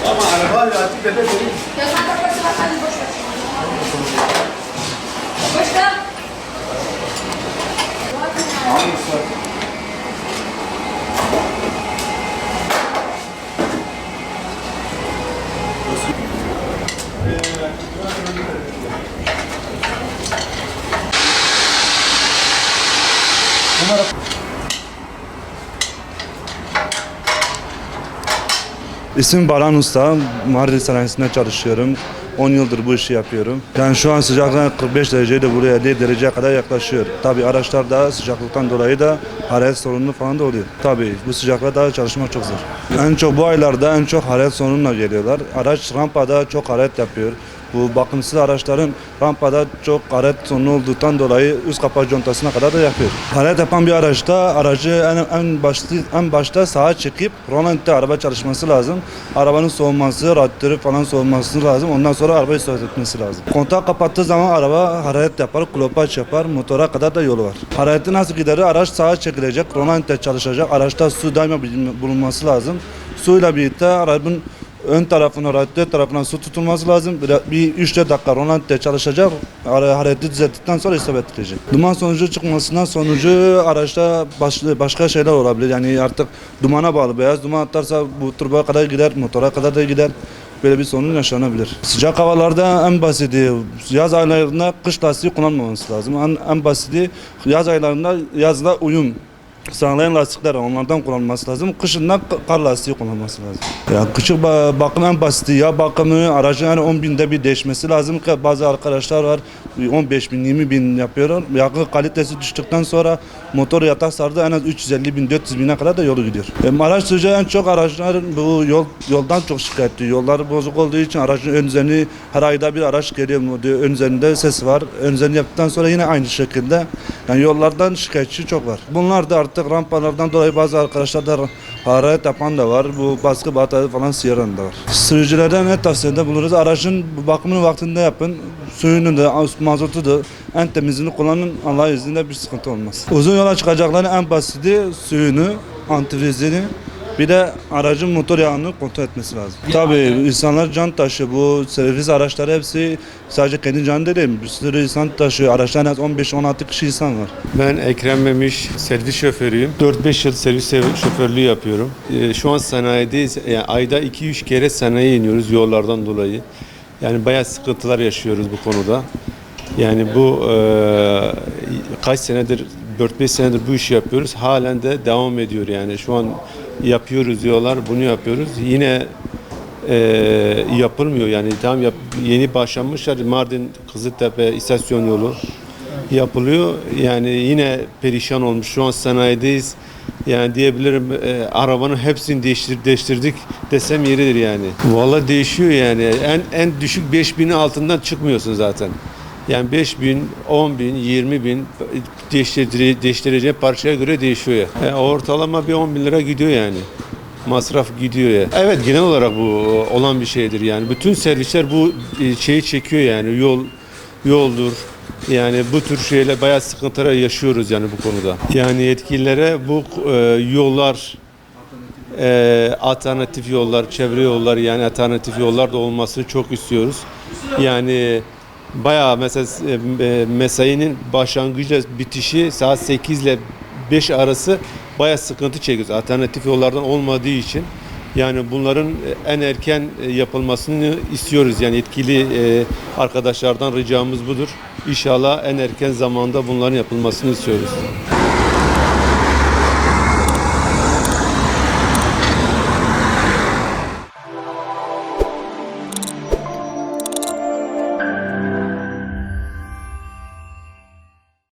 Ama araba artık eve dönüyor. Ya sen kapatın bak hadi boş ver. Başka? Hangisi var? İsmim Baran Usta, Mardin sanayisinde çalışıyorum. 10 yıldır bu işi yapıyorum. Yani şu an sıcaklık 45 dereceye de buraya 50 dereceye kadar yaklaşıyor. Tabii araçlar da sıcaklıktan dolayı da hararet sorunu falan da oluyor. Tabii bu sıcaklarda çalışmak çok zor. En çok bu aylarda en çok hararet sorununa geliyorlar. Araç rampada çok hararet yapıyor. Bu bakımsız araçların rampada çok hararet sorunu olduktan dolayı üst kapağı contasına kadar da yapıyor. Hararet yapan bir araçta aracı en başta sağa çekip rolanti'de araba çalışması lazım. Arabanın soğuması, radyatörü falan soğuması lazım. Ondan sonra arabayı start etmesi lazım. Kontağı kapattığı zaman araba hararet yapar, klopaç yapar, motora kadar da yolu var. Harareti nasıl giderir? Araç sağa çekilecek, rolanti'de çalışacak. Araçta su daima bulunması lazım. Suyla birlikte aracın ön tarafına, radyatör tarafından su tutulması lazım. Bir 3-4 dakika rolanti'de çalışacak. Harareti düzelttikten sonra isabet edecek. Duman sonucu çıkmasından sonucu araçta başka şeyler olabilir. Yani artık dumana bağlı. Beyaz duman atarsa bu turboya kadar gider, motora kadar da gider. Böyle bir sorun yaşanabilir. Sıcak havalarda en basiti yaz aylarında kış lastiği kullanmaması lazım. En basiti yaz aylarında yazla uyum sağlayan lastikler onlardan kullanılması lazım. Kışından kar lastiği kullanılması lazım. Ya küçük bakım en basiti ya bakımı aracın yani 10 binde bir değişmesi lazım ki bazı arkadaşlar var 15 bin 20 bin yapıyorlar. Yakıt kalitesi düştükten sonra motor yatak sardı en az 350 bin 400 bine kadar da yolu gidiyor. Araç sürücü en çok araçların bu yoldan çok şikayetli. Yollar bozuk olduğu için aracın ön üzerini her ayda bir araç geliyor mu diyor. Ön üzerinde ses var. Ön üzerini yaptıktan sonra yine aynı şekilde. Yani yollardan şikayetçi çok var. Bunlar da artık rampalardan dolayı bazı arkadaşlar da hararet yapan da var. Bu baskı batarya falan siyaran da var. Sürücülerden ne tavsiyede buluruz? Aracın bakımını vaktinde yapın. Suyunu da mazotu da en temizini kullanın. Allah izniyle bir sıkıntı olmaz. Uzun yola çıkacakların en basiti suyunu, antifrizini bir de aracın motor yağını kontrol etmesi lazım. Tabii insanlar can taşıyor. Bu servis araçları hepsi sadece kendi canı değil. Bir sürü insan taşıyor. Araçta en az 15-16 kişi insan var. Ben Ekrem Memiş, servis şoförüyüm. 4-5 yıl servis şoförlüğü yapıyorum. Şu an sanayideyiz. Yani ayda 2-3 kere sanayiye iniyoruz yollardan dolayı. Yani bayağı sıkıntılar yaşıyoruz bu konuda. Yani bu kaç senedir, 4-5 senedir bu işi yapıyoruz. Halen de devam ediyor yani. Şu an yapıyoruz diyorlar, bunu yapıyoruz. Yine yapılmıyor yani. Tam yeni başlanmışlar. Mardin Kızıltepe istasyon yolu yapılıyor. Yani yine perişan olmuş. Şu an sanayideyiz. Yani diyebilirim arabanın hepsini değiştirdik desem yeridir yani. Vallahi değişiyor yani. En düşük 5.000'in altından çıkmıyorsun zaten. Yani 5.000, 10.000, 20.000 değiştireceğin parçaya göre değişiyor ya. Ortalama bir 10.000 lira gidiyor yani. Masraf gidiyor ya. Evet, genel olarak bu olan bir şeydir yani. Bütün servisler bu şeyi çekiyor yani. Yoldur. Yani bu tür şeyle bayağı sıkıntılar yaşıyoruz yani bu konuda. Yani yetkililere bu yollar, alternatif yollar, çevre yollar yani alternatif yollar da olmasını çok istiyoruz. Yani bayağı mesela mesainin başlangıcıyla bitişi saat 8 ile 5 arası bayağı sıkıntı çekiyoruz. Alternatif yollardan olmadığı için. Yani bunların en erken yapılmasını istiyoruz. Yani yetkili arkadaşlardan ricamız budur. İnşallah en erken zamanda bunların yapılmasını istiyoruz.